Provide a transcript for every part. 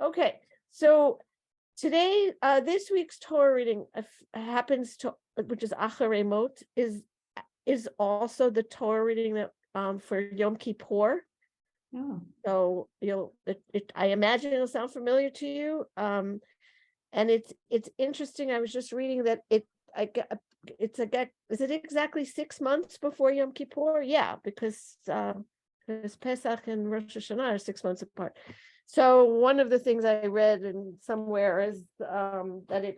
Okay, so today, this week's Torah reading happens to, which is Acharei Mot, is also the Torah reading that for Yom Kippur. Oh. So I imagine it'll sound familiar to you. And it's interesting. I was just reading that is it exactly 6 months before Yom Kippur? Yeah, because Pesach and Rosh Hashanah are 6 months apart. So one of the things I read in somewhere is that it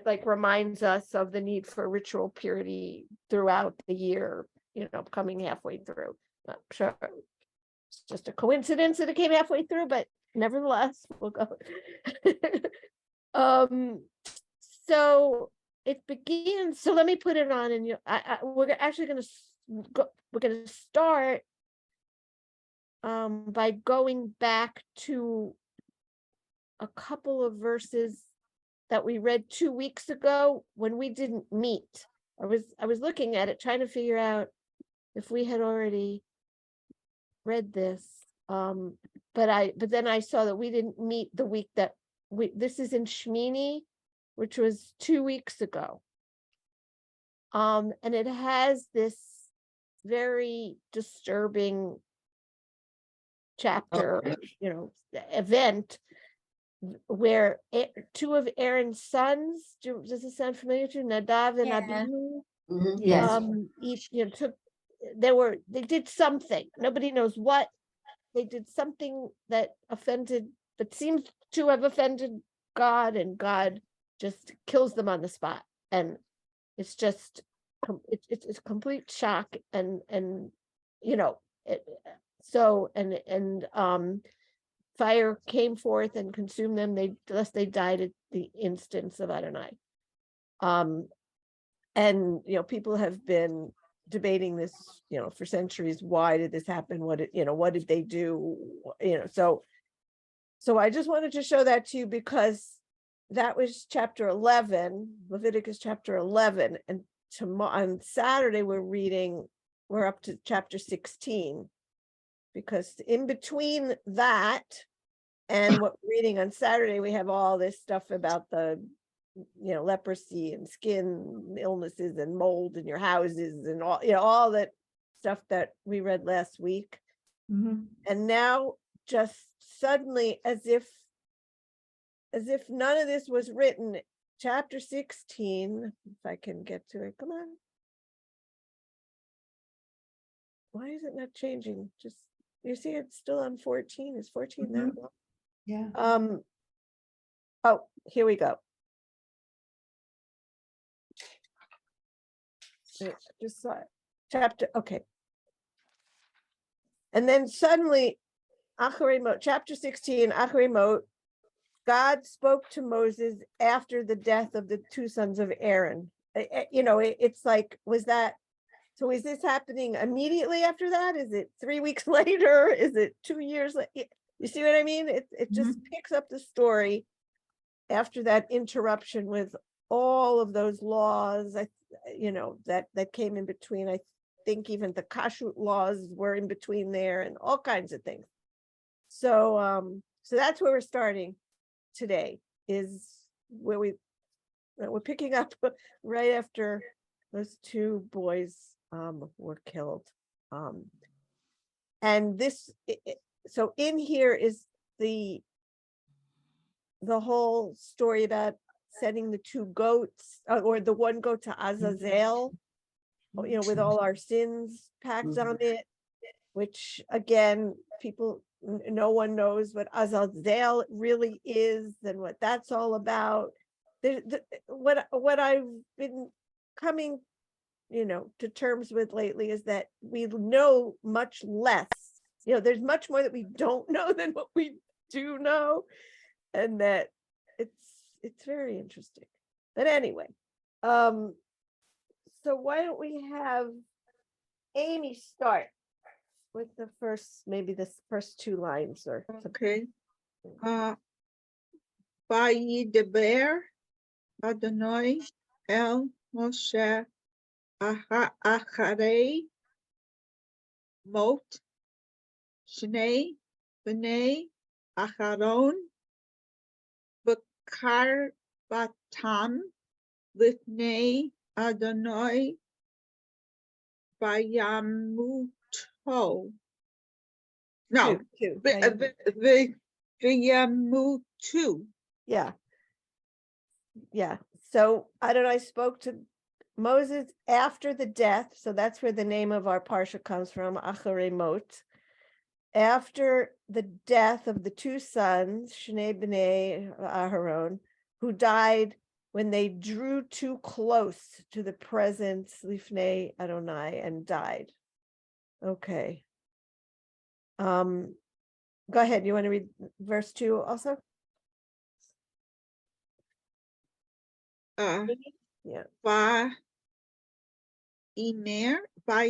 like reminds us of the need for ritual purity throughout the year, coming halfway through. Not sure it's just a coincidence that it came halfway through, but nevertheless, we'll go. So it begins. So let me put it on, and we're actually going to go. We're going to start by going back to a couple of verses that we read 2 weeks ago when we didn't meet. I was looking at it, trying to figure out if we had already read this. But then I saw that we didn't meet the week that this is in Shmini, which was 2 weeks ago. And it has this very disturbing chapter, event where two of Aaron's sons, does this sound familiar to you? Nadav and Abihu? Yes. Each they did something. Nobody knows what. They did something that seems to have offended God, and God just kills them on the spot. And it's just it's a complete shock, and fire came forth and consumed them. They died at the instance of Adonai. And people have been debating this, for centuries. Why did this happen? What did they do? So I just wanted to show that to you, because that was chapter 11, Leviticus chapter 11, and on Saturday we're up to chapter 16, because in between that and what we're reading on Saturday, we have all this stuff about the leprosy and skin illnesses and mold in your houses and all that stuff that we read last week. And now, just suddenly, as if none of this was written, chapter 16, if I can get to it, come on. Why is it not changing? Just, you see it's still on 14. Is 14 that long? Yeah. Oh, here we go. Just saw it. Chapter, okay. And then suddenly, Acharei Mot, chapter 16, Acharei Mot, God spoke to Moses after the death of the two sons of Aaron. It's like, is this happening immediately after that? Is it 3 weeks later? Is it 2 years later? You see what I mean? It just picks up the story after that interruption with all of those laws, that came in between. I think even the kashrut laws were in between there, and all kinds of things. So that's where we're starting today, is where we're picking up right after those two boys were killed. And this, so in here is the whole story about sending the two goats, or the one goat to Azazel, with all our sins packed on it, which again, no one knows what Azazel really is and what that's all about. What I've been coming, to terms with lately is that we know much less. There's much more that we don't know than what we do know, and that it's very interesting. But anyway, so why don't we have Amy start with the first two lines or something. Okay. Vayidaber Adonai el Moshe Acharei Mot Shnei Bnei Acharon Batam Lifnei Adonai Bayamuto. No, Two. Bayamutu. Yeah. Yeah. So Adonai spoke to Moses after the death. So that's where the name of our parsha comes from, Acharei Mot. After the death of the two sons, Shnei B'nai Aharon, who died when they drew too close to the presence, Lifnei Adonai, and died. Okay. Go ahead. You want to read verse 2 also? Yeah. Va Imer, Va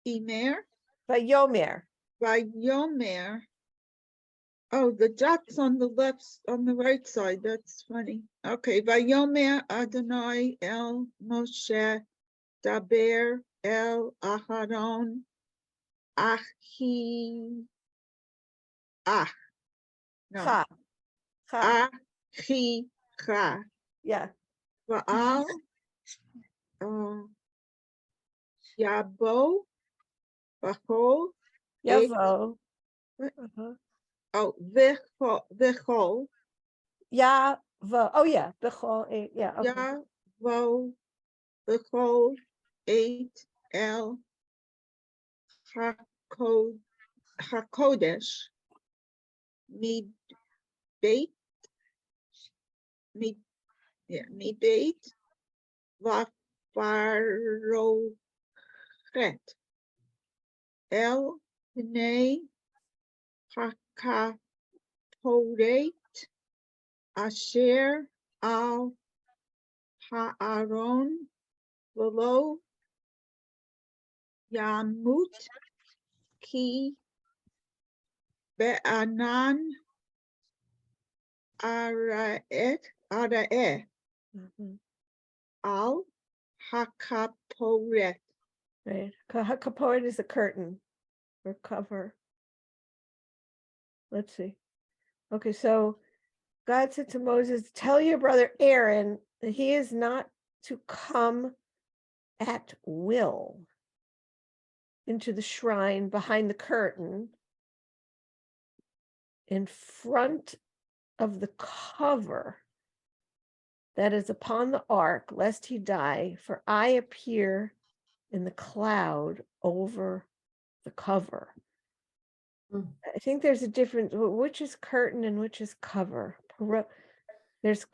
Imer, Vayomer. Vayomer. Oh, the dot's on the left, on the right side. That's funny. Okay, Vayomer Adonai El Moshe Daber El Aharon Achi Ach. No. Cha. Cha. Achi Cha. Yeah. Vaal Yabo Bachol. Yavo. Oh, Vechol. Yavo. Oh yeah. Bechol. Yeah. Okay. Yavo Bechol 8 El Hakodesh Mid Beit Vafarochet El Pnei Hakaporet Asher Al Haaron Velo Yamut Ki Be'anan Araeh Mhm. Al Hakaporet. Right. Kaporet is a curtain or cover. Let's see. Okay, so God said to Moses, tell your brother Aaron that he is not to come at will into the shrine behind the curtain in front of the cover that is upon the ark, lest he die, for I appear in the cloud over the cover. I think there's a difference. Which is curtain and which is cover? There's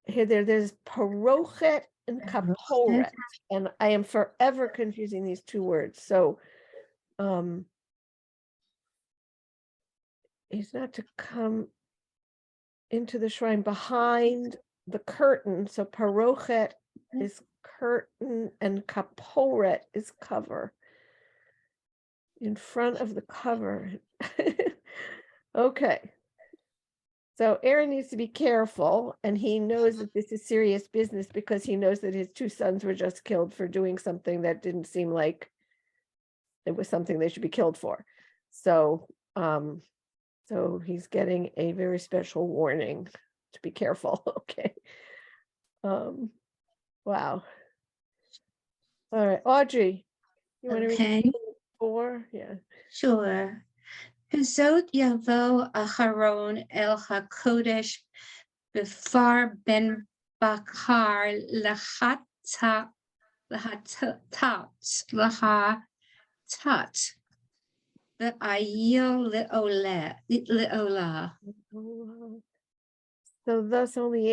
there's parochet and kaporet, and I am forever confusing these two words. So, he's not to come into the shrine behind the curtain. So parochet is curtain and kaporet is cover. In front of the cover. Okay. So Aaron needs to be careful, and he knows that this is serious business because he knows that his two sons were just killed for doing something that didn't seem like it was something they should be killed for. So, so he's getting a very special warning to be careful. Okay. Wow. All right, Audrey, you want to read Okay, 4? Yeah. sure. Hazot Yavo Aharon El HaKodesh Befar Ben Bakar Lahatat the Ayil Leola. So thus only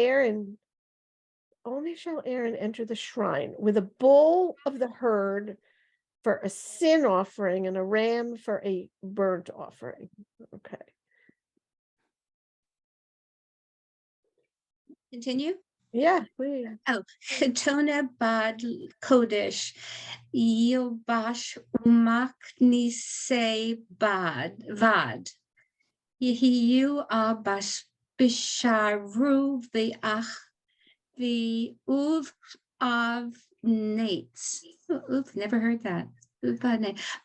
shall Aaron enter the shrine with a bull of the herd for a sin offering and a ram for a burnt offering. Okay. Continue. Yeah, please. Oh, Chetona Bad Kodesh Yobash Umaknise Vad Yehiyu Abash Bisharu the Uv of Nates. Oof, never heard that.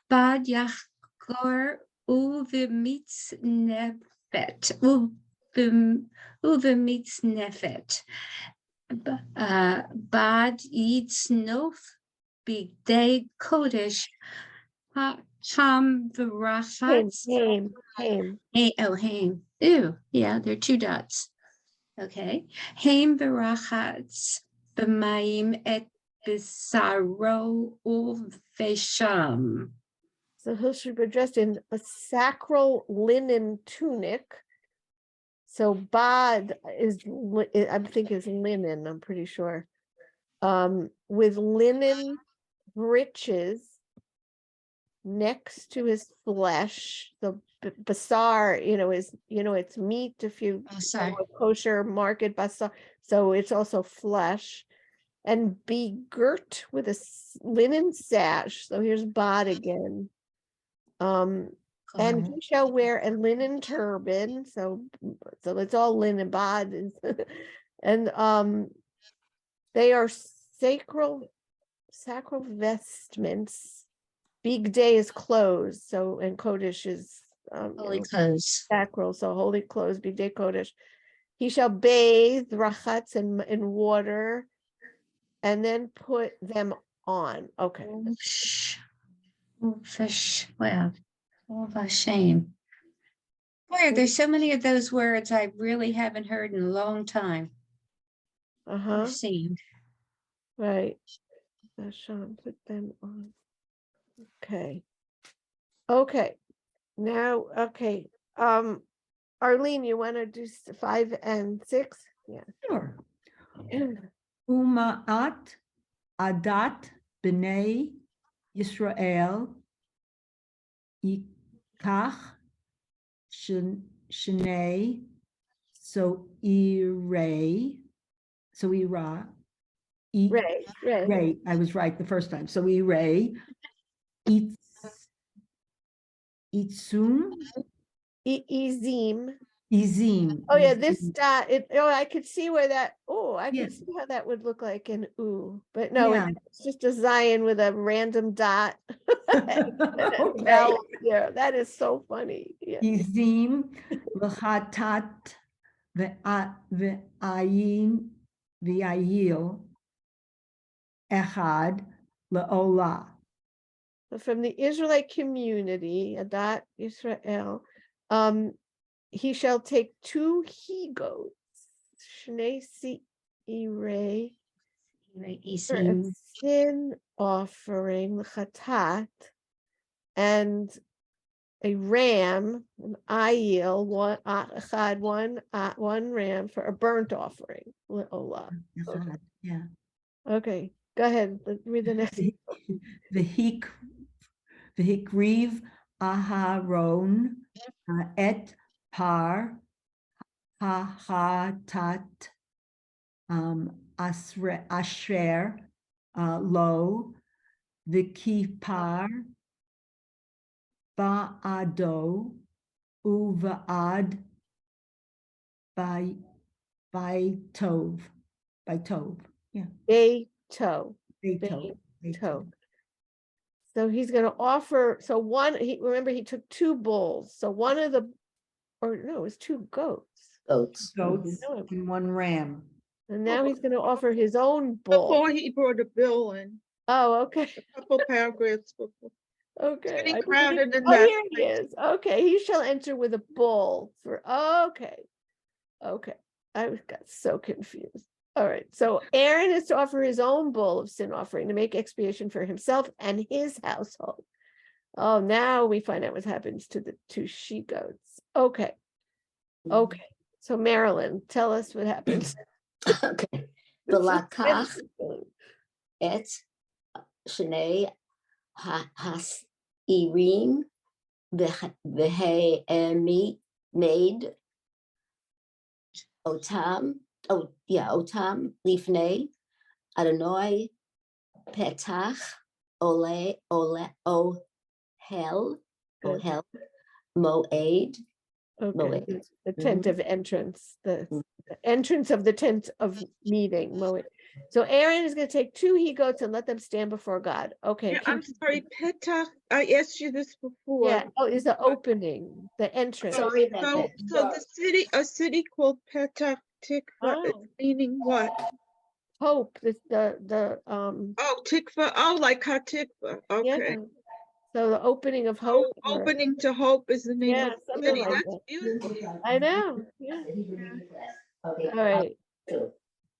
Bad Yachgor Uvimitz Nebet. uvemitznefet. Bad yitznof bigday kodesh ham Haim, v'rachatz. Haim. Haim. Ew, yeah, there are 2 dots. Okay. Haim v'rachatz b'mayim et b'saro uvesham. So he should be dressed in a sacral linen tunic. So bod is, I think is linen, I'm pretty sure. With linen breeches next to his flesh. The basar, is, it's meat if you Oh, sorry. a kosher market basar. So it's also flesh. And be girt with a linen sash. So here's bod again. And he shall wear a linen turban. So it's all linen bod. And they are sacral vestments. Big day is clothes. So, and Kodesh is Holy clothes. sacral. So holy clothes, big day Kodesh. He shall bathe rachatz in water and then put them on. Okay. Fish. Wow. Oh, shame. Boy, there's so many of those words I really haven't heard in a long time. Uh-huh. Seen. Right. Sean, put them on. Okay. Okay. Now, okay. Arlene, you want to do 5 and 6? Yeah. Sure. Uma'at adat b'nei Yisrael ikach shnei so ira Ray. I was right the first time. So ira itzum Izim. izim. Oh yeah, this dot. I could see where that. Oh, I Yeah. could see how that would look like an ooh, but no, Yeah. it's just a Zion with a random dot. Okay. Yeah, that is so funny. Yeah. Izim l'chatat v'ayin v'ayil echad le'olah. From the Israelite community, Adat Israel, he shall take 2 he-goats, Shnei Seirei, for a sin offering, chatat, and a ram, an ayil, one ram for a burnt offering. Le'olah. Echad, yeah. Okay, go ahead. Read the next. V'hikriv Aharon et par hachatat asher lo v'kipar ba'ado uva'ad by tov, yeah, Beito. Beitov. So he's going to offer. So remember he took 2 bulls. So one of the, or no, it was 2 goats. Goats Mhm. and 1 ram. And now he's going to offer his own bull. Before he brought a bill in, Oh, okay. a couple paragraphs before. Okay. Getting I didn't crowded in oh, that here he is. Okay. He shall enter with a bull for, okay. I got so confused. All right. So Aaron is to offer his own bull of sin offering to make expiation for himself and his household. Oh, now we find out what happens to the 2 she-goats. Okay. So Marilyn, tell us what happens. Okay. V'lakach et shnei hasirim made otam lifnei Adonai petach ohel moed. Okay, the tent of entrance, the entrance of the tent of meeting. So Aaron is going to take 2 he-goats and let them stand before God. Okay. Yeah, I'm sorry, Petach, I asked you this before. Yeah. Oh, is the opening, the entrance. Sorry about So, that. so the city, a city called Petach Tikva, is Oh. meaning what? Hope, the Oh, Tikva, oh, like Hatikva, yeah. okay. So the opening of So hope. or- opening to hope is the name Yeah, of the something city, like that's that. beautiful. I know. Yeah. Okay. All right. Two.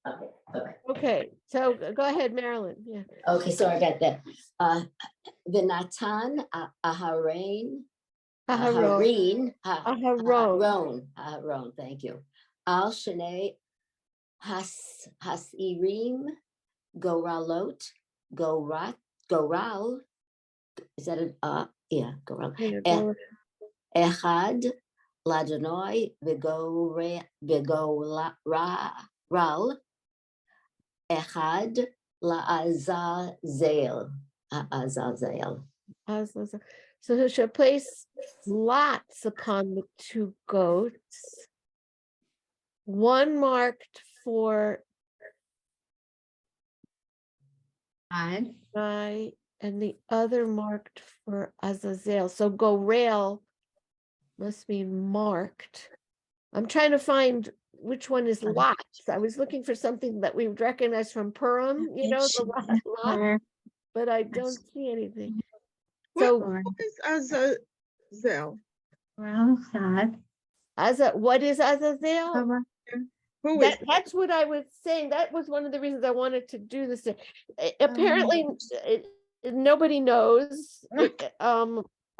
Okay, bye-bye. Okay. So go ahead, Marilyn. Yeah. Okay, sorry about that. V'natan Aharon, Aharon. Aharon, Aharon, thank you. Al Shnei Hasirim, Goralot, Goral, is that yeah, Goral. Yeah, go- Echad, Ladonoi, Vigoral, Echad, La'azazel, Azazel. So he shall place lots upon the 2 goats, one marked for God. I and the other marked for Azazel. So go rail must mean marked. I'm trying to find which one is lots. I was looking for something that we would recognize from Purim, the lot, but I don't see anything. So What is Azazel? Well, God. what is Azazel? Who is, That's what I was saying. That was one of the reasons I wanted to do this. Apparently, nobody knows.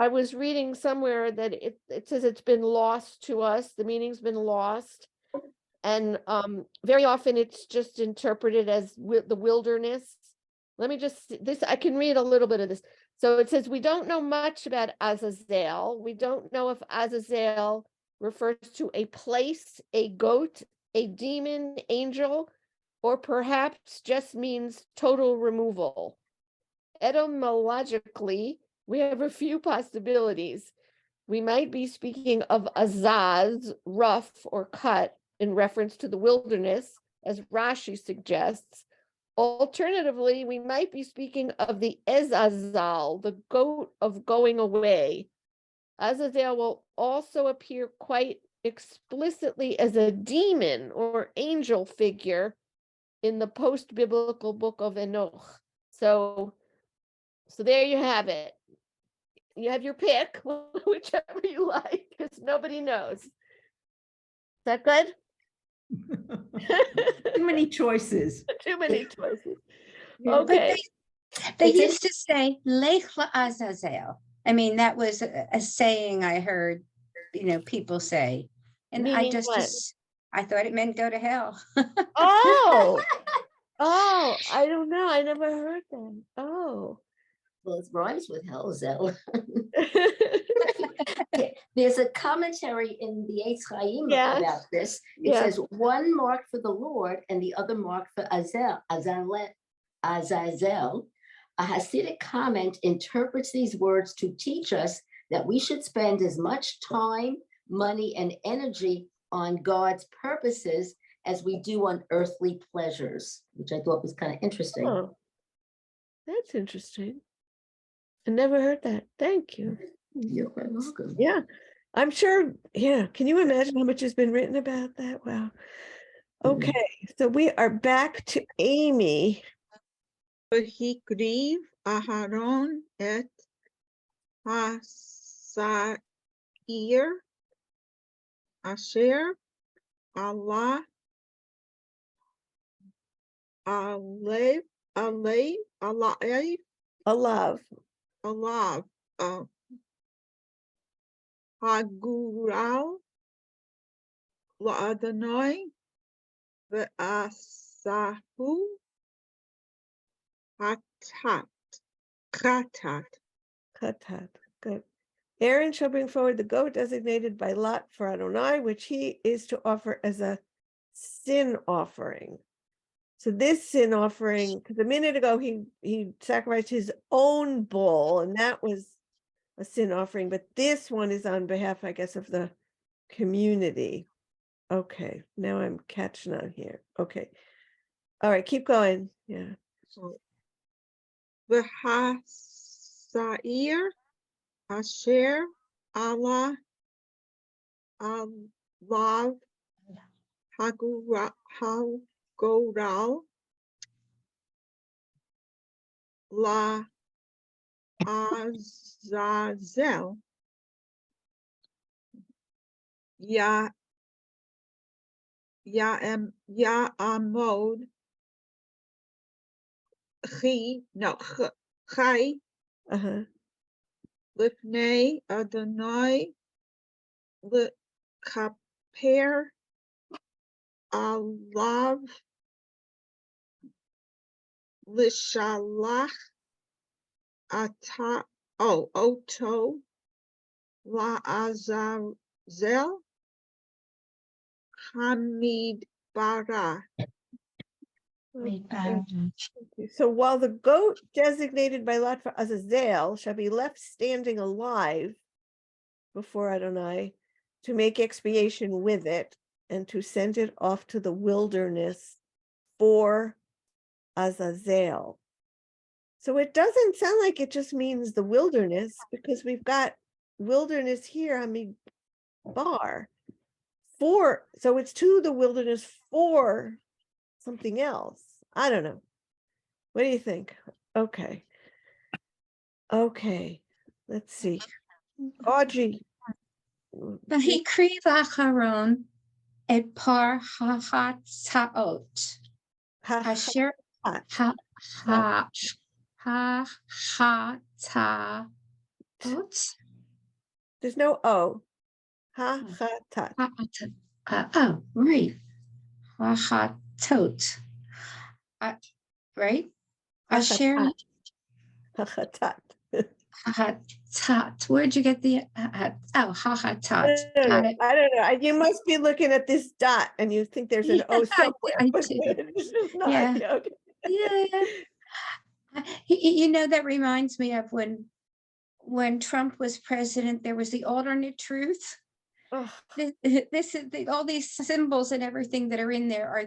I was reading somewhere that it says it's been lost to us. The meaning's been lost, and very often it's just interpreted as the wilderness. Let me just this. I can read a little bit of this. So it says we don't know much about Azazel. We don't know if Azazel refers to a place, a goat, a demon, angel, or perhaps just means total removal. Etymologically, we have a few possibilities. We might be speaking of Azaz, rough or cut, in reference to the wilderness, as Rashi suggests. Alternatively, we might be speaking of the Ezazal, the goat of going away. Azazel will also appear quite explicitly as a demon or angel figure in the post-biblical book of Enoch. So there you have it. You have your pick, whichever you like, because nobody knows. Is that good? Too many choices. Too many choices. Yeah. But Okay. they Is it- used to say Lech Azazel. I mean, that was a saying I heard, people say. And I Meaning just, what? I thought it meant go to hell. Oh, I don't know. I never heard that. Oh. Well, it rhymes with Hellzel. There's a commentary in the Eitz Chaim Yes. about this. It Yes. says one mark for the Lord and the other mark for Azazel. A Hasidic comment interprets these words to teach us that we should spend as much time, money, and energy on God's purposes as we do on earthly pleasures, which I thought was kind of interesting. Oh, that's interesting. I never heard that. Thank you. You're very welcome. Yeah, I'm sure. Yeah. Can you imagine how much has been written about that? Wow. Okay. So we are back to Amy. V'hikriv Aharon et Hasair Asher Allah Alev Alav Alav. Alav Hagural La'adonai Ve'asahu Katat. Katat. Good. Aaron shall bring forward the goat designated by Lot for Adonai, which he is to offer as a sin offering. So this sin offering, because a minute ago he sacrificed his own bull, and that was a sin offering, but this one is on behalf, I guess, of the community. Okay, now I'm catching on here. Okay. All right, keep going. Yeah. V'hasair asher Allah alav hagoral la azazel ya amod chai Uh-huh. lifnei Adonai lekaper alav lishalach oto la azazel hamid bara. Okay. So while the goat designated by Lot for Azazel shall be left standing alive before Adonai to make expiation with it and to send it off to the wilderness for Azazel. So it doesn't sound like it just means the wilderness, because we've got wilderness here, I mean, bar for, so it's to the wilderness for something else. I don't know. What do you think? Okay. Okay. Let's see. Audrey. V'hikriv acharon et par ha'hatzaot asher Ha- ha'hatzaot There's no O. Ha ha tat. oh, right. Hahatot. Right? Asher Ha ha tat. hahatat. Where'd you get the oh hahatot? Got it. I don't know. You must be looking at this dot and you think there's an O Yeah, somewhere. I but do. it's just not. Yeah. Okay. Yeah. You know, that reminds me of when Trump was president, there was the alternate truth. Oh, This is all these symbols and everything that are in there are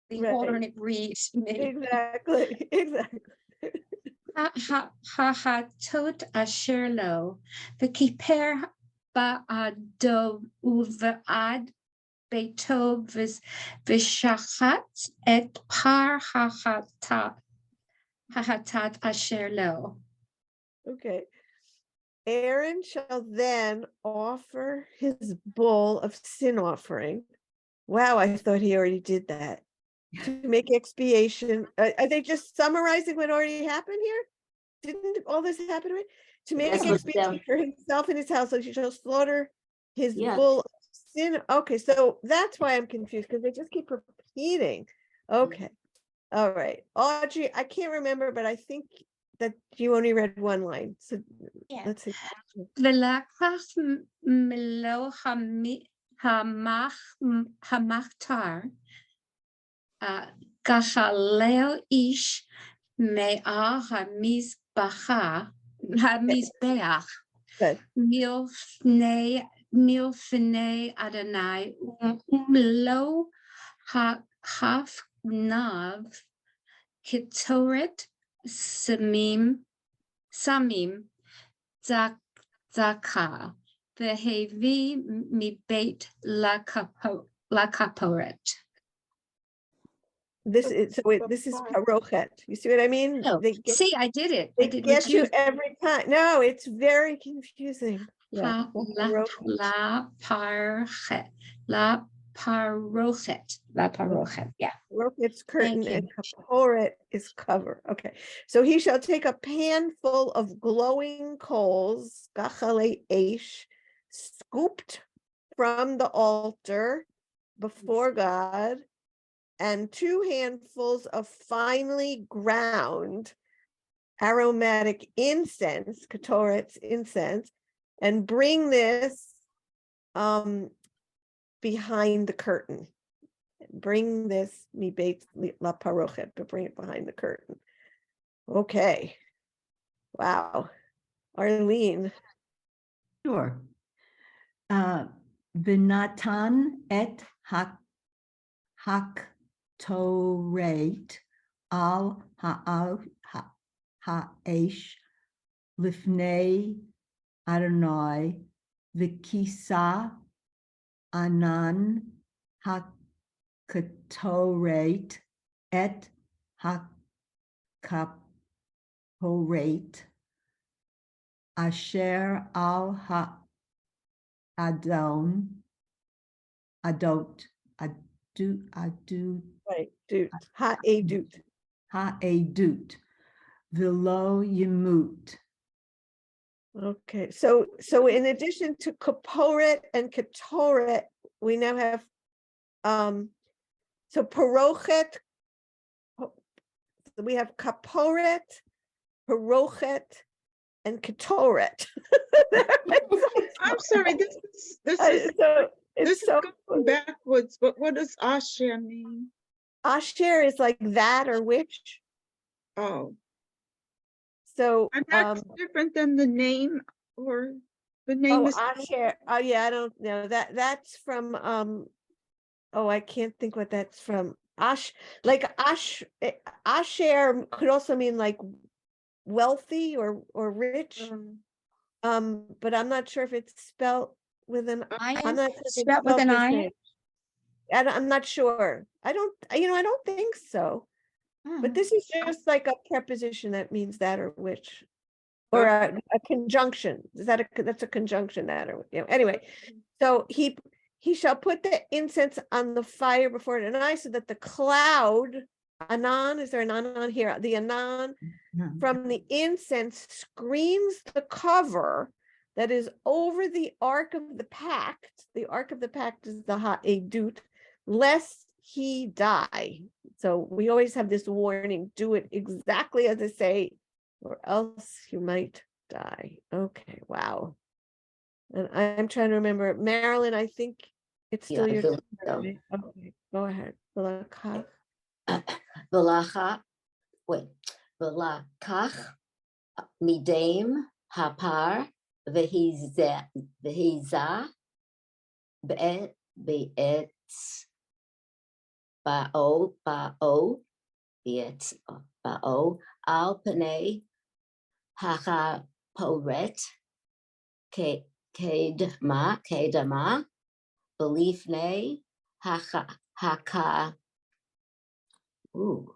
the right. alternate reads. Exactly. Exactly. Tot asher lo v'kiper ba'ado u'v'ad beito v'shachat et par hahatat asher lo. Okay. Aaron shall then offer his bull of sin offering. Wow, I thought he already did that. To make expiation. Are they just summarizing what already happened here? Didn't all this happen already? To make That's what expiation for himself and his household, he shall slaughter his Yeah. bull of sin. Okay, so that's why I'm confused, because they just keep repeating. Okay. All right. Audrey, I can't remember, but I think that you only read one line. So Yeah. let's see. V'lakach melo hamachtar gachaleo ish me'ah hamizbeach Good. milfnei Adonai umlo hafnav ketoret samim zaka v'hevi mibeit lakaporet. This is parochet. You see what I mean? Oh, They get, see, I did it. I they did get what you. you every time. No, it's very confusing. Yeah. La parochet. La parochet. Yeah. It's curtain Thank and kaporet is cover. Okay. So he shall take a pan full of glowing coals, gachale eish, scooped from the altar before God, and 2 handfuls of finely ground aromatic incense, ketoret's incense, and bring this behind the curtain. Bring this mi beit la parochet, but bring it behind the curtain. Okay. Wow. Arlene. Sure. V'natan et hak hakatoret al ha'esh lifnei Adonai v'kisa anan hakatoret et hakaporet asher al ha'adon adot adu Right, dude, ha a dude. ha'edut v'lo yimut. Okay, so in addition to kaporet and ketoret, we now have, so parochet, we have kaporet, parochet, and ketoret. I'm sorry, this is So this it's is so, going backwards, but what does Asher mean? asher is like that or which, Oh, so, and that's different than the name, or the name oh, is. asher, oh yeah, I don't know, that's from, oh, I can't think what that's from. Asher could also mean like wealthy or rich. But I'm not sure if it's spelled with an, I I'm not sure if it's spelled with an the I. same. I'm not sure. I don't think so. But this is just like a preposition that means that or which. Or a conjunction. That's a conjunction that or, anyway. So he shall put the incense on the fire before it, and I so that the cloud, anan, is there an anan here? The anan from the incense screens the cover that is over the Ark of the Pact. The Ark of the Pact is the ha'edut, lest he die. So we always have this warning, do it exactly as I say, or else you might die. Okay, wow. And I'm trying to remember, Marilyn, I think it's still Yeah, I your believe turn, so. right? Okay, go ahead. Balakah. V'lacha, wait, v'lakach midame hapar v'hiza be'etz ba'o be'etz ba'o al panei hachaporet kedama b'lifnei haka. Ooh,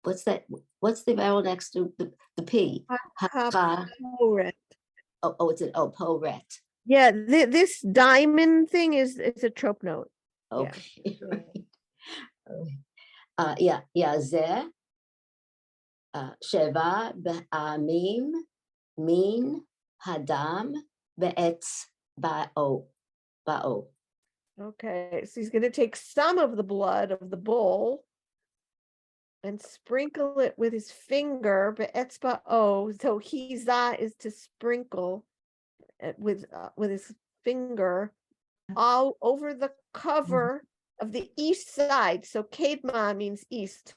what's that? What's the vowel next to the P? Haka. Haporet. Oh, it's an poret. Yeah, this diamond thing is a trope note. Yeah. Okay. Right. Yeah, ze sheva be'amim min hadam be'etz ba'o. Okay, so he's going to take some of the blood of the bull and sprinkle it with his finger, be'etzba'o. So hiza is to sprinkle with his finger all over the cover of the east side. So kedma means east.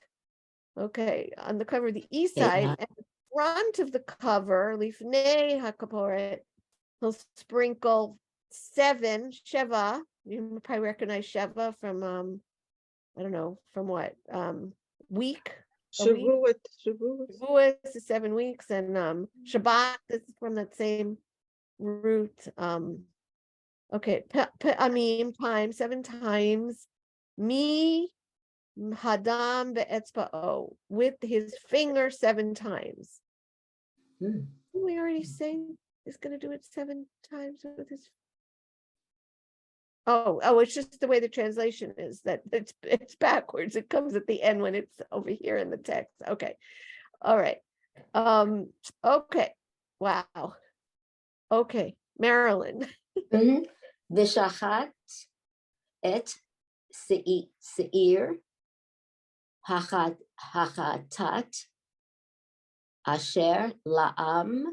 Okay, on the cover of the east side, and the front of the cover, lifnei hakaporet, he'll sprinkle 7 sheva. You probably recognize sheva from I don't know from what week. Shavuot. Shavuot is 7 weeks, and Shabbat is from that same root. Okay, amim time 7 times. Me hadam be'etzba'o, with his finger 7 times. Hmm. Didn't we already say he's going to do it 7 times with his? Oh, it's just the way the translation is, that it's backwards. It comes at the end when it's over here in the text. Okay. All right. Okay. Wow. Okay. Marilyn. V'shachat et seir hachatat asher la'am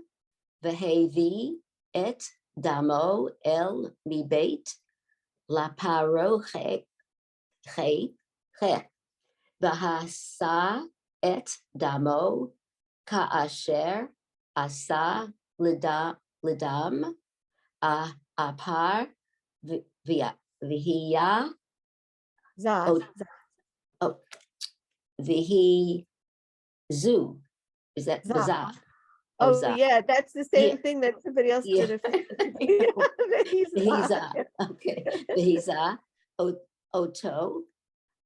v'hevi et damo el mibeit la paroche v'hasa et damo ka'asher asa lidam apar v'hiya Zaz. Oh, Vihi Zu. Is that the Za. Za? Oh, Za. yeah, that's the Yeah. same thing that somebody else Yeah. did. He's Vihiza. Okay. Vihiza. Oto.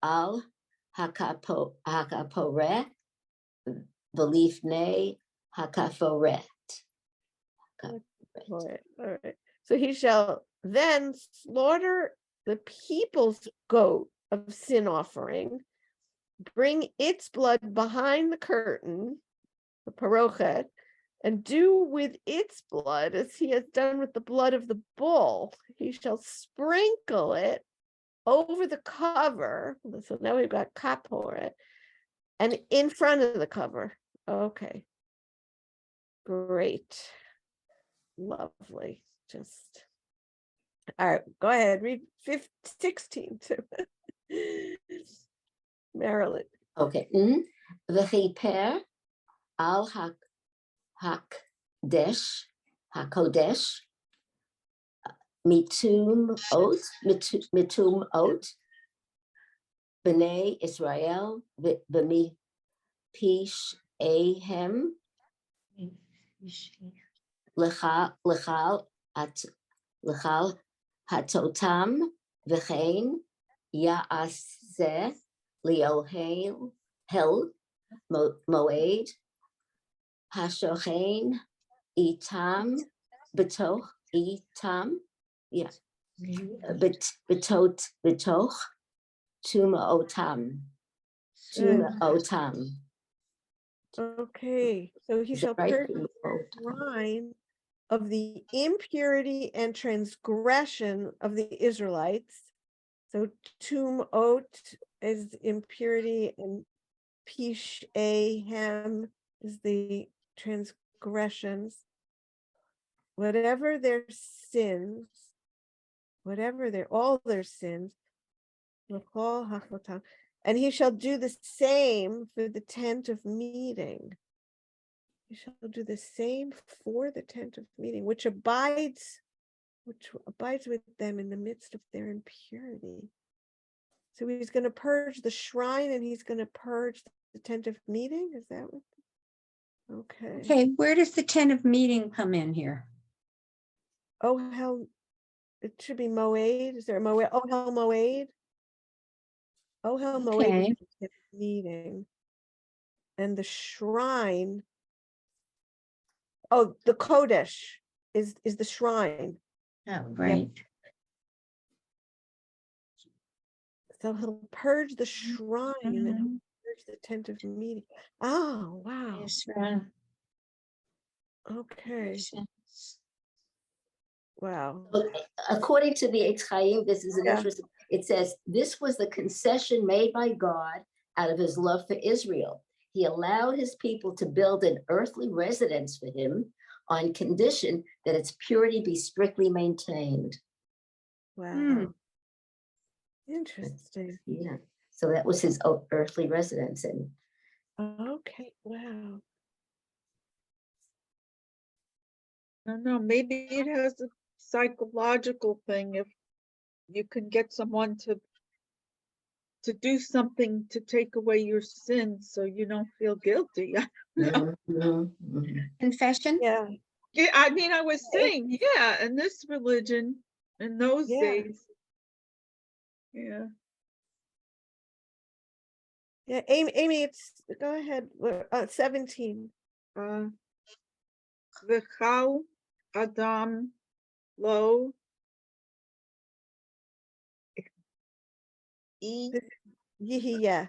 Al Hakaporet. Velifne Hakaforet. All right. So he shall then slaughter the people's goat of sin offering, bring its blood behind the curtain, the parochet, and do with its blood as he has done with the blood of the bull. He shall sprinkle it over the cover. So now we've got kaporet, and in front of the cover. Okay. Great. Lovely. Just all right, go ahead. Read 16 too. Marilyn. Okay. Vechiper al hakdesh mitum ot b'nei Israel v'mi pish ahem lechal hatotam v'chein ya'aseh liohel moed hashochein itam yeah betoch tumaotam. Okay, so he Is that shall right? purge the shrine of the impurity and transgression of the Israelites. So tumot is impurity and pish ahem is the transgressions. Whatever their sins, all their sins, and he shall do the same for the tent of meeting. He shall do the same for the tent of meeting, which abides with them in the midst of their impurity. So he's going to purge the shrine and he's going to purge the tent of meeting. Is that what? Okay. Okay, where does the tent of meeting come in here? Oh, hell. It should be Moed. Is there a Moed? Oh, hell, Moed. Oh, hell, Moed Okay. is the tent of meeting. And the shrine. Oh, the Kodesh is the shrine. Oh, right. So he'll purge the shrine and then he'll purge the tent of meeting. Oh, wow. Yes, Okay. Wow. According to the Eitz Chaim, this is an Yeah. interesting. It says this was the concession made by God out of his love for Israel. He allowed his people to build an earthly residence for him on condition that its purity be strictly maintained. Wow. Interesting. Yeah. So that was his earthly residence. And Okay. Wow. I don't know, maybe it has a psychological thing if you can get someone to do something to take away your sins so you don't feel guilty. Confession? Yeah. Yeah, I mean, I was saying, yeah, in this religion, in those Yeah. days. Yeah. Yeah. Amy, it's go ahead. 17. V'chal Adam lo Yeah.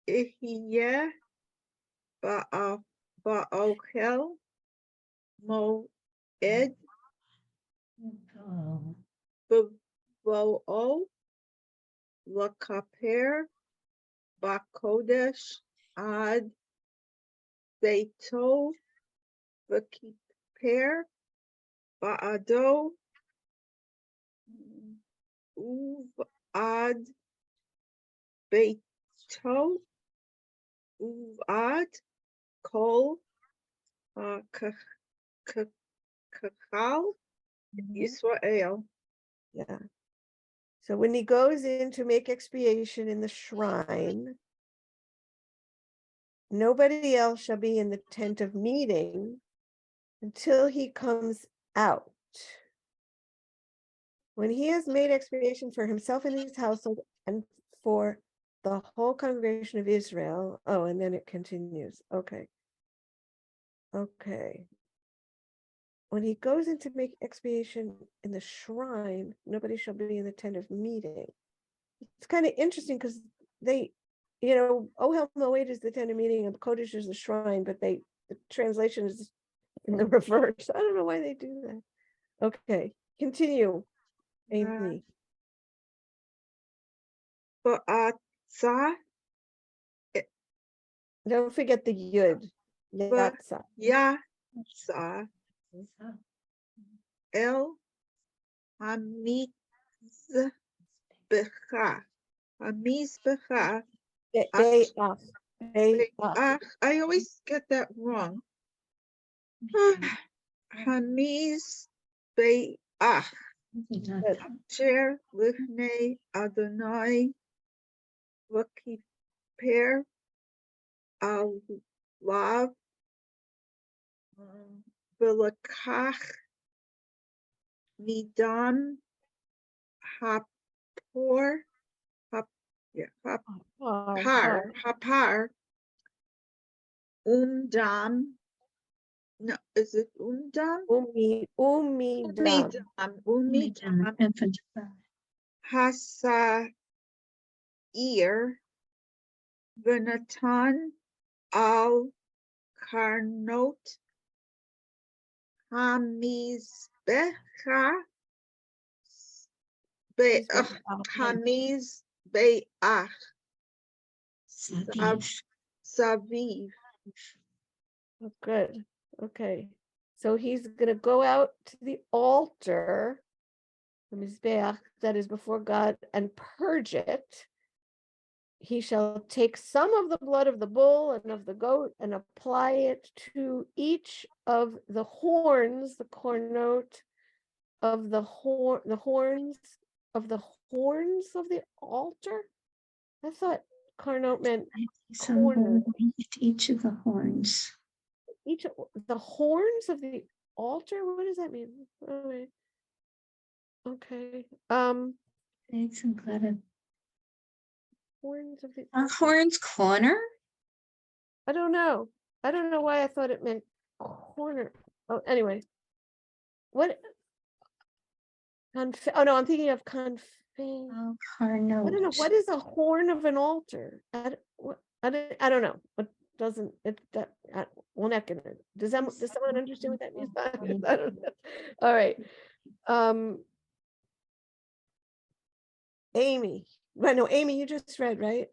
ihiyeh ba'ochel moed b'vo'o lakaper ba'kodesh ad beito v'kiper ba'ado uvad beito uvad kol kachal Yisrael. Yeah. So when he goes in to make expiation in the shrine, nobody else shall be in the tent of meeting until he comes out. When he has made expiation for himself and his household and for the whole congregation of Israel. Oh, and then it continues. Okay. Okay. When he goes in to make expiation in the shrine, nobody shall be in the tent of meeting. It's kind of interesting because they, Ohel Moed is the tent of meeting and Kodesh is the shrine, but the translation is in the reverse. I don't know why they do that. Okay, continue, Amy. Ba'atza Don't forget the Yud. Yatsa. Yatza El Hamizbecha. Hamizbecha. Be'ach. Be'ach. I always get that wrong. Hamiz Be'ach. Cher Lifnei Adonai Vakiper Alav Vilakach Midam Hapor Hapar Umdam. No, is it Umdam? Umidam. Umidam Hasair Venatan al Karnot Hamizbecha Hamiz Be'ach Saviv. Oh, good. Okay. So he's going to go out to the altar, the Mizbeach, that is before God, and purge it. He shall take some of the blood of the bull and of the goat and apply it to each of the horns, the cornote of the horns of the altar. I thought cornote meant corner. Each of the horns. Each of the horns of the altar. What does that mean? Okay. Thanks, I'm glad. Horns of the Horns corner. I don't know. I don't know why I thought it meant corner. Oh, anyway. What? Oh no, I'm thinking of Oh, I Carnot. don't know. What is a horn of an altar? I don't know. What doesn't it? We're not gonna. Does someone understand what that means? I don't know. All right. Amy. Well, no, Amy, you just read, right?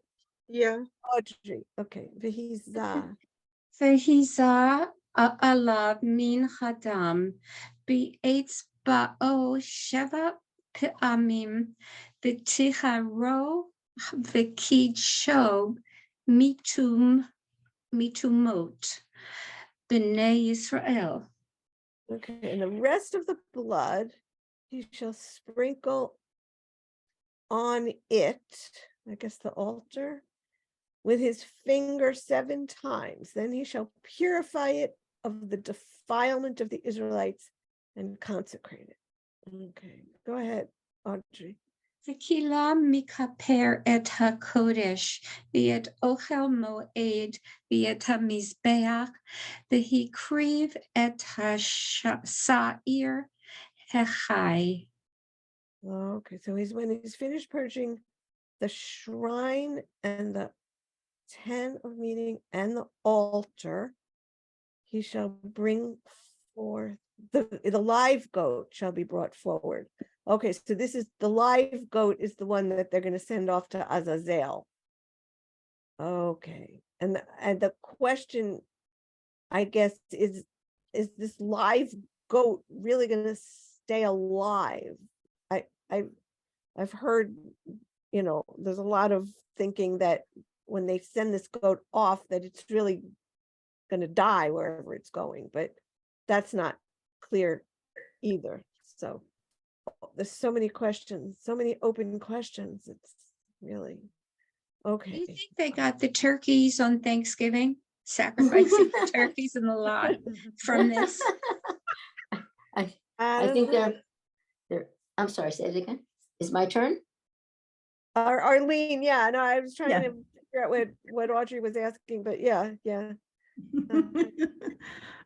Yeah. Audrey. Okay. V'hiza. Vehiza alav min hadam be'etz ba'o sheva pe'amim v'ticharo v'kidsho mitumot b'nei Yisrael. Okay. And the rest of the blood he shall sprinkle on it, I guess the altar, with his finger 7 times. Then he shall purify it of the defilement of the Israelites and consecrate it. Okay, go ahead, Audrey. V'kila mikaper et hakodesh v'et ochel moed v'et hamizbeach v'hikriv et ha'sa'ir hechai. Okay, so when he's finished purging the shrine and the tent of meeting and the altar, he shall bring forth the live goat shall be brought forward. Okay, so this is the live goat is the one that they're going to send off to Azazel. Okay, and the question, I guess, is this live goat really going to stay alive? I've heard, there's a lot of thinking that when they send this goat off, that it's really going to die wherever it's going, but that's not clear either. So there's so many questions, so many open questions. It's really Do okay. you think they got the turkeys on Thanksgiving? sacrificing the turkeys and the lot from this. I think they're, I'm sorry, say it again. Is my turn? Arlene, yeah, no, I was trying Yeah. to figure out what Audrey was asking, but yeah.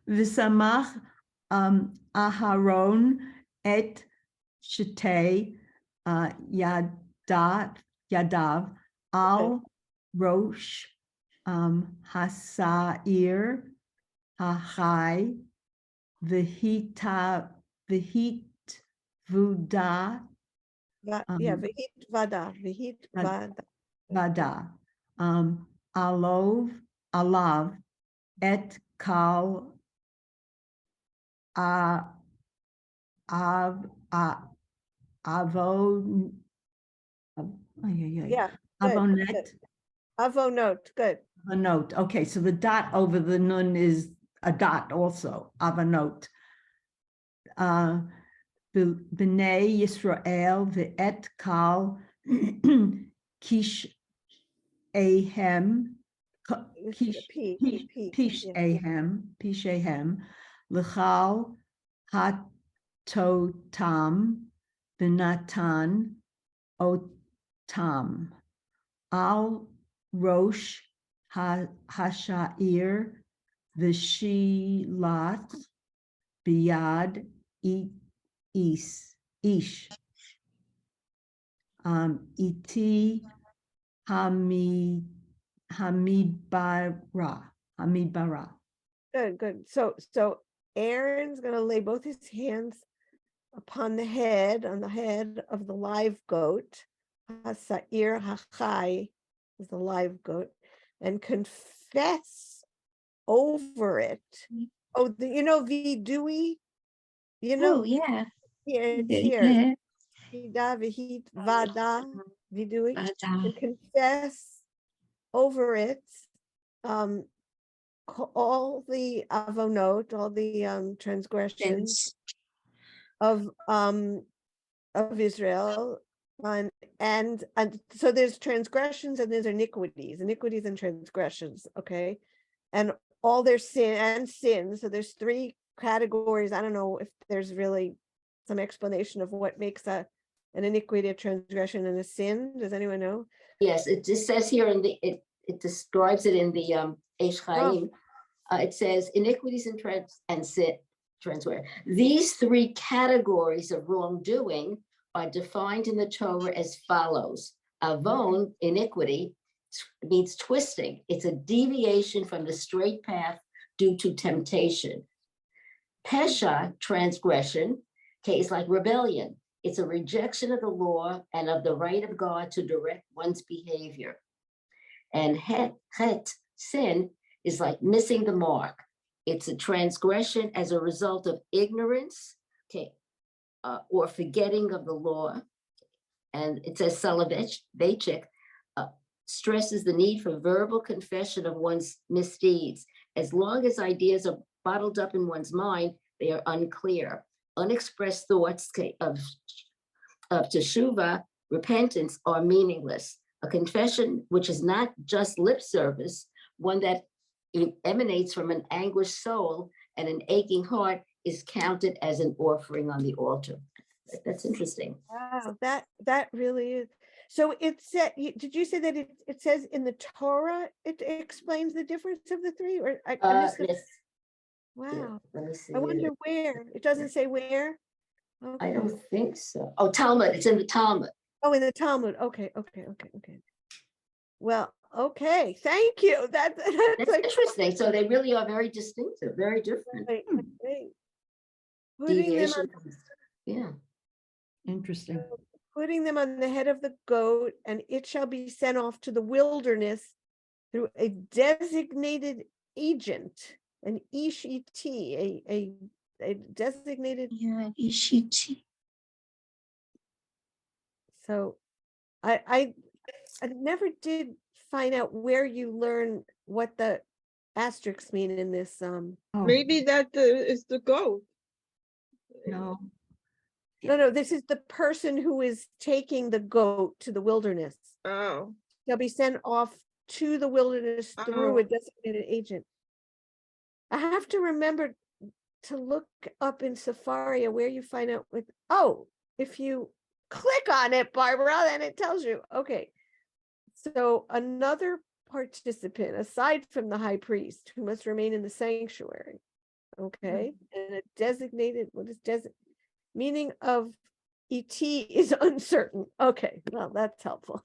V'samach Aharon et shetei yadav al rosh hasair hachai v'hita vuda Yeah, v'hit vada. vada alav et kal av avon Yeah, good, avonet good. Avonot, good. a note. Okay, so the dot over the nun is a dot also, avanot. B'nei Yisrael ve'et kal kish ahem This is kish a P, pish yeah. ahem l'chal hatotam v'natan otam al rosh hashair v'shilat biyad ish iti hamidbara. Good. So Aaron's gonna lay both his hands upon the head, on the head of the live goat. Hasair hachai is the live goat, and confess over it. Oh, you know vidui? You know, Oh, yeah. it's here. Vida vihit vada vidui. And confess over it all the avonot, all the transgressions of Israel, and so there's transgressions and there's iniquities and transgressions, okay, and all their sin. So there's three categories. I don't know if there's really some explanation of what makes an iniquity, a transgression, and a sin. Does anyone know? Yes, it just says here in the, it describes it in the Eish Chaim. It says iniquities and sin, transgression. These three categories of wrongdoing are defined in the Torah as follows. Avon, iniquity, means twisting. It's a deviation from the straight path due to temptation. Pesha, transgression, okay, is like rebellion. It's a rejection of the law and of the right of God to direct one's behavior. And het, sin, is like missing the mark. It's a transgression as a result of ignorance, okay, or forgetting of the law. And it says Soloveitchik stresses the need for verbal confession of one's misdeeds. As long as ideas are bottled up in one's mind, they are unclear. Unexpressed thoughts of teshuvah, repentance, are meaningless. A confession which is not just lip service, one that emanates from an anguished soul and an aching heart, is counted as an offering on the altar. That's interesting. Wow, that really is. So it said, did you say that it says in the Torah, it explains the difference of the three, or I missed the, Yes. wow, Let me see. I wonder where. It doesn't say where? I Okay. don't think so. Oh, Talmud, it's in the Talmud. Oh, in the Talmud. Okay. Well, okay, thank you. That's That's like interesting. So they really are very distinctive, very different. great. Putting them on, Deviation. Yeah. Interesting. putting them on the head of the goat, and it shall be sent off to the wilderness through a designated agent, an ishiti, a designated. Yeah, Ishiti. So I never did find out where you learn what the asterisks mean in this. Oh, Maybe that is the goat. no. No, this is the person who is taking the goat to the wilderness. Oh, They'll be sent off to the wilderness through a Oh. designated agent. I have to remember to look up in Safari where you find out with, oh, if you click on it, Barbara, then it tells you, okay. So another participant, aside from the high priest, who must remain in the sanctuary, okay, and a designated, what is meaning of ET is uncertain. Okay, well, that's helpful.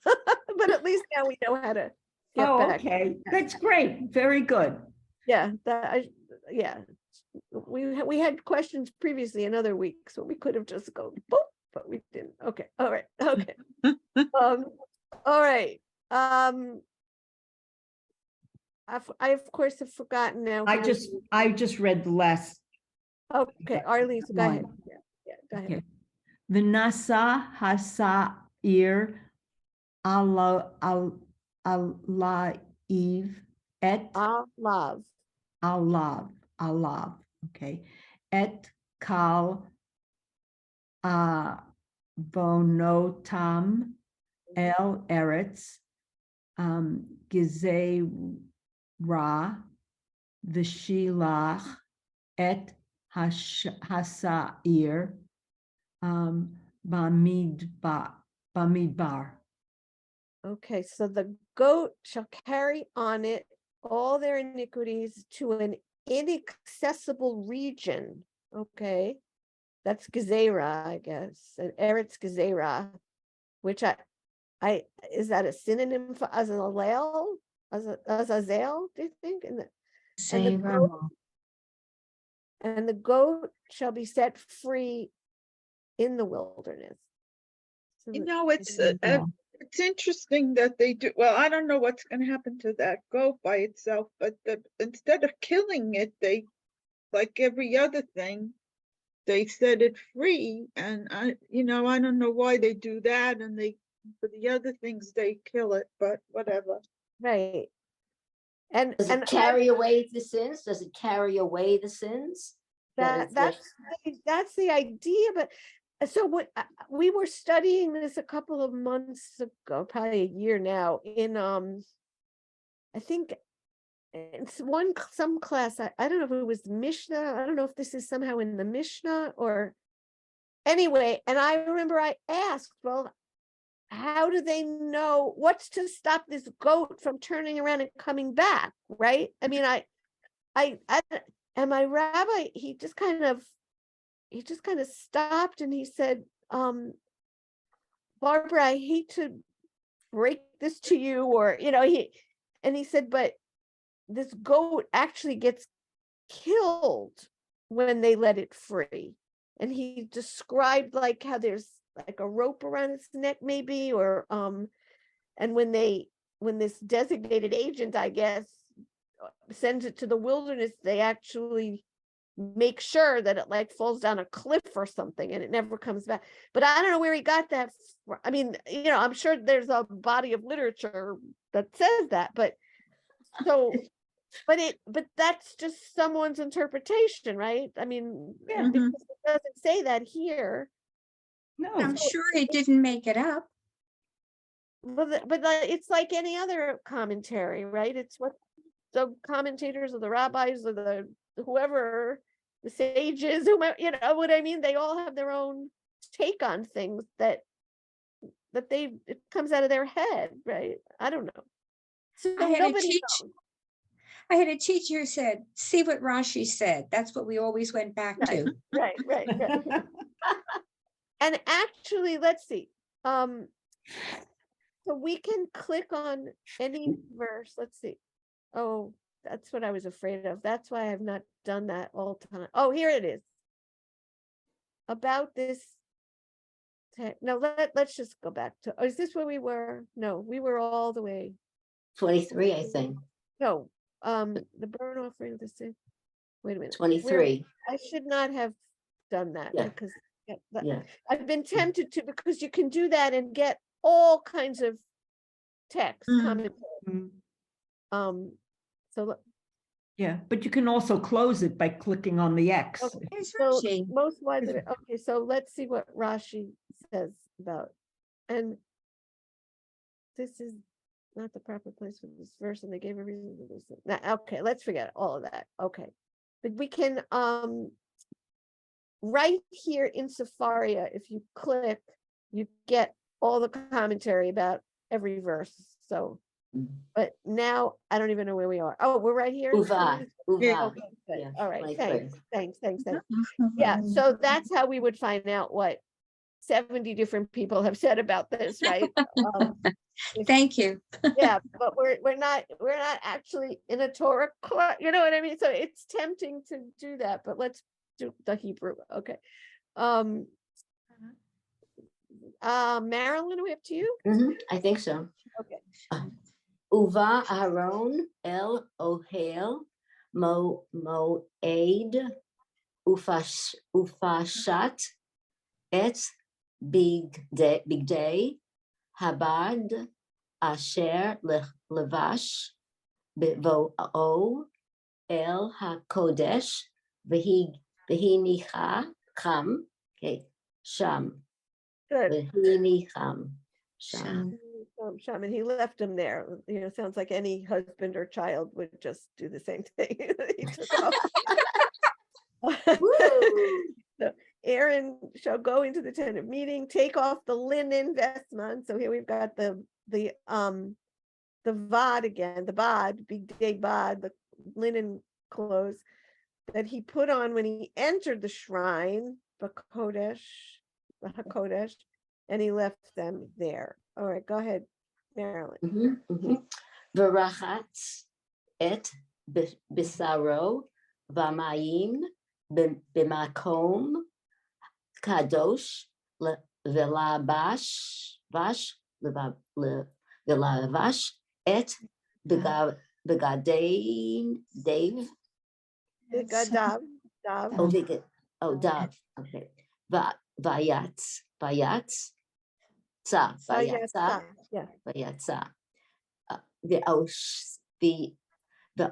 But at least now we know how to get Oh, back. okay, that's great, very good. Yeah, yeah. We had questions previously in other weeks where we could have just go boop, but we didn't. Okay, all right, okay. All right. I of course have forgotten now. I who- just read the last Okay, Arlene, go ahead. one. Yeah, go ahead. Okay. V'nasa hasa'ir alaiv et Love. alav, okay, et kal vonotam el eretz gezerah v'shilach et hasa'ir bamidbar. Okay, so the goat shall carry on it all their iniquities to an inaccessible region. Okay, that's Gezerah, I guess, and Eretz Gezerah, which is that a synonym for Azalel? Azazel, do you think? And the goat shall be set free in the wilderness. So You the- know, it's Yeah. it's interesting that they do, well, I don't know what's gonna happen to that goat by itself, but instead of killing it, they, like every other thing, they set it free, and I don't know why they do that, and for the other things, they kill it, but whatever. Right. And Does it carry away the sins? Does it carry away the sins? That that's the idea, but so what we were studying this a couple of months ago, probably a year now, in I think it's some class. I don't know if it was Mishnah. I don't know if this is somehow in the Mishnah or anyway. And I remember I asked, well, how do they know what's to stop this goat from turning around and coming back? Right? I mean, I and my rabbi, he just kind of stopped and he said, Barbara, I hate to break this to you, or he said, but this goat actually gets killed when they let it free. And he described like how there's like a rope around its neck, maybe, or and when this designated agent, I guess, sends it to the wilderness, they actually make sure that it like falls down a cliff or something and it never comes back. But I don't know where he got that from. I mean, I'm sure there's a body of literature that says that, but so but that's just someone's interpretation, right? I mean, Yeah. because it doesn't say that here. No, I'm sure he didn't make it up. But it's like any other commentary, right? It's what the commentators or the rabbis or the whoever, the sages, whomever, you know what I mean? They all have their own take on things that it comes out of their head, right? I don't know. So I had a nobody teacher. knows. I had a teacher who said, see what Rashi said. That's what we always went back to. Right. And actually, let's see. So we can click on any verse. Let's see. Oh, that's what I was afraid of. That's why I've not done that all the time. Oh, here it is. About this. No, let's just go back to. Oh, is this where we were? No, we were all the way. 23, I think. No, the burnt offering of the sin. Wait a minute. 23. I should not have done that Yeah. because Yeah. I've been tempted to, because you can do that and get all kinds of text commentary. So yeah, but you can also close it by clicking on the X. okay, Here's so Rashi. most widely, okay, so let's see what Rashi says about, and this is not the proper place for this verse, and they gave a reason for this. Okay, let's forget all of that. Okay. But we can, right here in Safaria, if you click, you get all the commentary about every verse. So, but now I don't even know where we are. Oh, we're right here. Uva, uva. Okay, good. Yeah, All right, 23. thanks. Yeah, so that's how we would find out what 70 different people have said about this, right? Thank you. Yeah, but we're not actually in a Torah class, you know what I mean? So it's tempting to do that, but let's do the Hebrew. Okay. Marilyn, are we up to you? I think so. Okay. Uva Aaron El Ohel Moed Ufashat Et Bigday Habad Asher Levash Bevo'o El HaKodesh V'hinicha Cham. Okay, Sham. Good. V'hinicham. Sham. Shaman, he left him there. You know, sounds like any husband or child would just do the same thing. He took off. Woo! So Aaron shall go into the tent of meeting, take off the linen vestment. So here we've got the vad again, the bod, big day bod, the linen clothes that he put on when he entered the shrine, the Hakodesh, and he left them there. All right, go ahead, Marilyn. Verachat et bisaro v'mayim b'makom kadosh v'lavash et begadein Dave. Dav. Dav. Okay. Vayatz. Yeah. Vayatza. The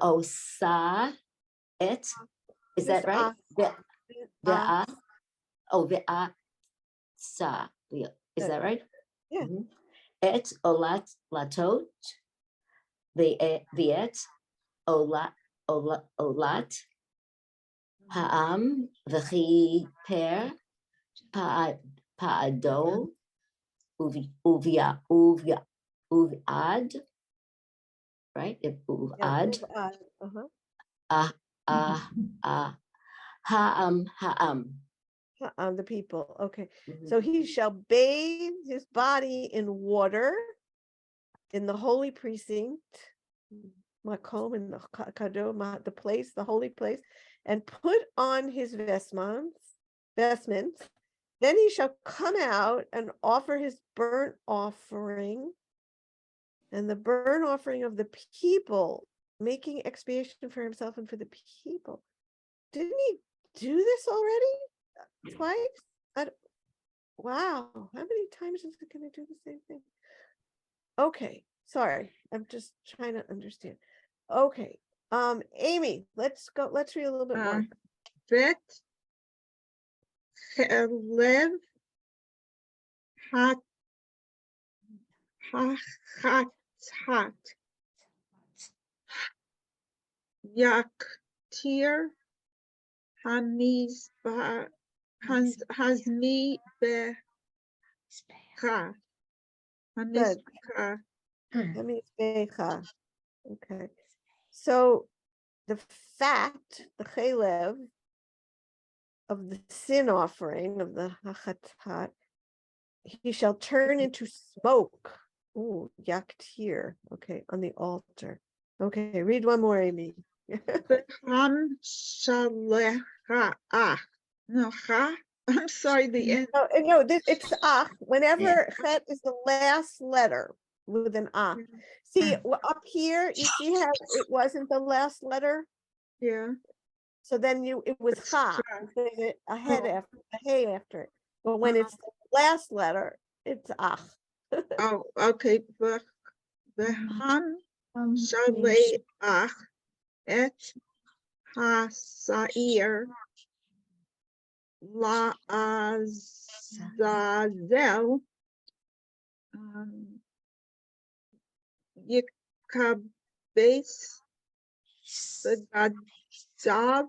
osa et, is that right? The sa, is that right? Yeah. Et olat latot, viet olat ha'am v'chi per pa'ado uviad, right? Uvad. Ha'am. The people. Okay. So he shall bathe his body in water in the holy precinct, Makom, in the Kadom, the place, the holy place, and put on his vestments. Then he shall come out and offer his burnt offering and the burnt offering of the people, making expiation for himself and for the people. Didn't he do this already? Twice? Wow. How many times is it going to do the same thing? Okay. Sorry. I'm just trying to understand. Okay. Amy, let's go. Let's read a little bit more. Bet Chelev Hat Yaktir Hazmi Becha. Okay. So the fat, the chalev of the sin offering of the hachatat, he shall turn into smoke. Oh, yaktir. Okay, on the altar. Okay, read one more, Amy. Ham Shalecha. No, ha. I'm sorry, the end. No, it's ach. Whenever chet is the last letter with an ach. See, up here, you see how it wasn't the last letter? Yeah. So then it was ha, a head after, a hey after it. But when it's the last letter, it's ach. Oh, okay. Ham Shaleach et Hasair La'azazel Yikabes, V'Nadav,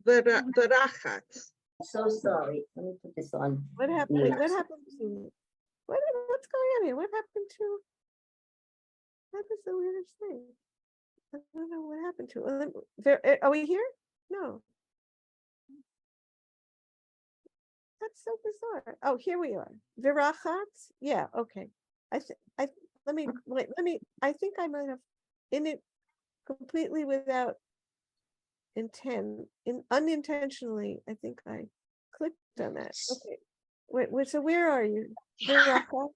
V'Rachat. So sorry. Let me put this on. What happened? Wait, mute. what happened to, what's going on here? What happened to? That was the weirdest thing. I don't know what happened to it. Are we here? No. That's so bizarre. Oh, here we are. Virachat? Yeah, okay. Let me, I think I might have in it completely without intent, unintentionally, I think I clicked on that. Okay. Wait, so where are you? Virachat?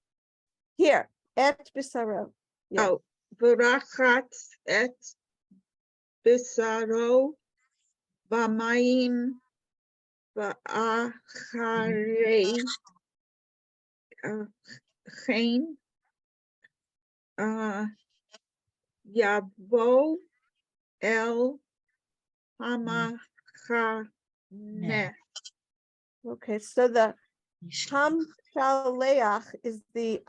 Here, et Bisaro. Yeah. Oh, V'Rachat et Bisaro, V'Mayim, V'Acharei, Chen, Yavo El Hamachaneh. Okay, so the Ham Shaleach is the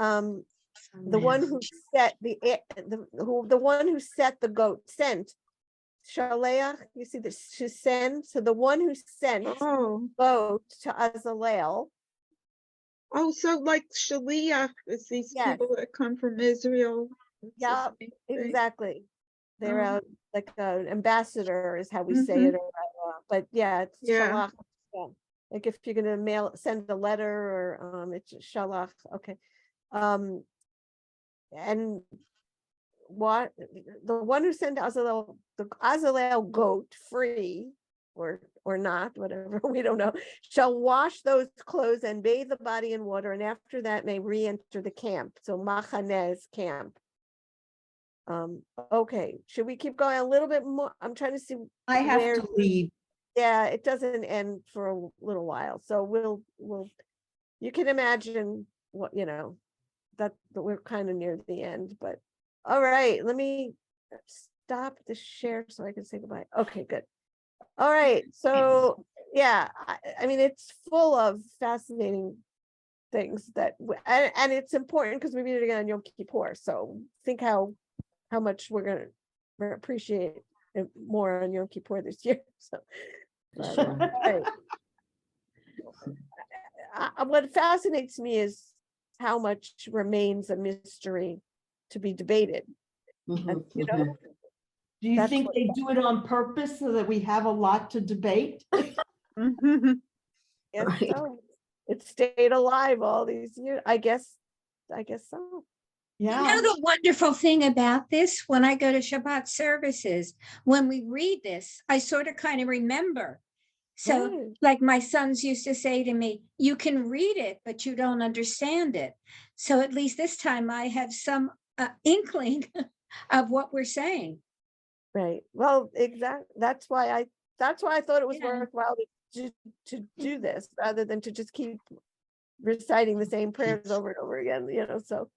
one who set the one who set the goat sent. Shaleach, you see this to send. So the one who sent Oh, goat to Azalel. oh, so like Shaliach is these Yes. people that come from Israel. It's the Yeah, same thing. exactly. They're Oh. like an ambassador is how we say it. Or, but yeah, it's Yeah. Shalach. Yeah. Like if you're gonna send a letter or it's Shalach. Okay. And what the one who sent Azalel, the Azalel goat free or not, whatever, we don't know, shall wash those clothes and bathe the body in water, and after that may re-enter the camp. So Machaneh's camp. Okay, should we keep going a little bit more? I'm trying to see. I have where- to leave. Yeah, it doesn't end for a little while, so we'll you can imagine what that we're kind of near the end, but all right, let me stop the share so I can say goodbye. Okay, good. All right, so yeah, I mean it's full of fascinating things that and it's important because we read it again on Yom Kippur, so think how much we're gonna appreciate it more on Yom Kippur this year. So right. What fascinates me is how much remains a mystery to be debated. And, Mhm, know, mhm. Do you That's think what- they do it on purpose so that we have a lot to debate? Mhm. yes, Right. so it stayed alive all these years. I guess so. You Yeah. know the wonderful thing about this, when I go to Shabbat services, when we read this, I sort of kind of remember. So Right. like my sons used to say to me, you can read it, but you don't understand it. So at least this time I have some inkling of what we're saying. Right. Well, exactly. That's why I thought it was Yeah. worthwhile to do this rather than to just keep reciting the same prayers over and over again, so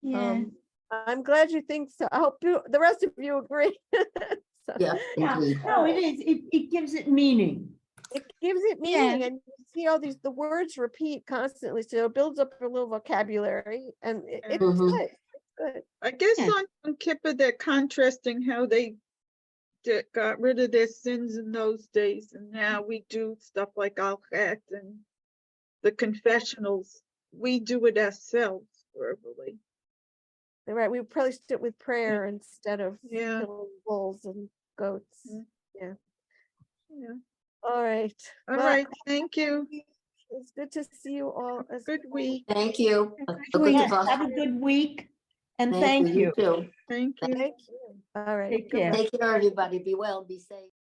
Yeah. I'm glad you think so. I hope the rest of you agree. So, Yeah, Yeah, indeed. no, it is. It gives it meaning. it gives it Yeah. meaning, and you see all the words repeat constantly, so it builds up a little vocabulary, and it's Mhm. good. It's good. I guess Yeah. on Yom Kippur, they're contrasting how they got rid of their sins in those days, and now we do stuff like Al-Chet and the confessionals. We do it ourselves verbally. They're right. We replaced it with prayer instead of Yeah. killing bulls and goats. Mm. Yeah. Yeah. All right. All Well, right. Thank you. It's good to see you all. as Good well. week. Thank you. Good week. Yes, have a good week and thank you. You too. Thank you. Thank you. All right. Take care. goodbye. Take care, everybody. Be well, be safe.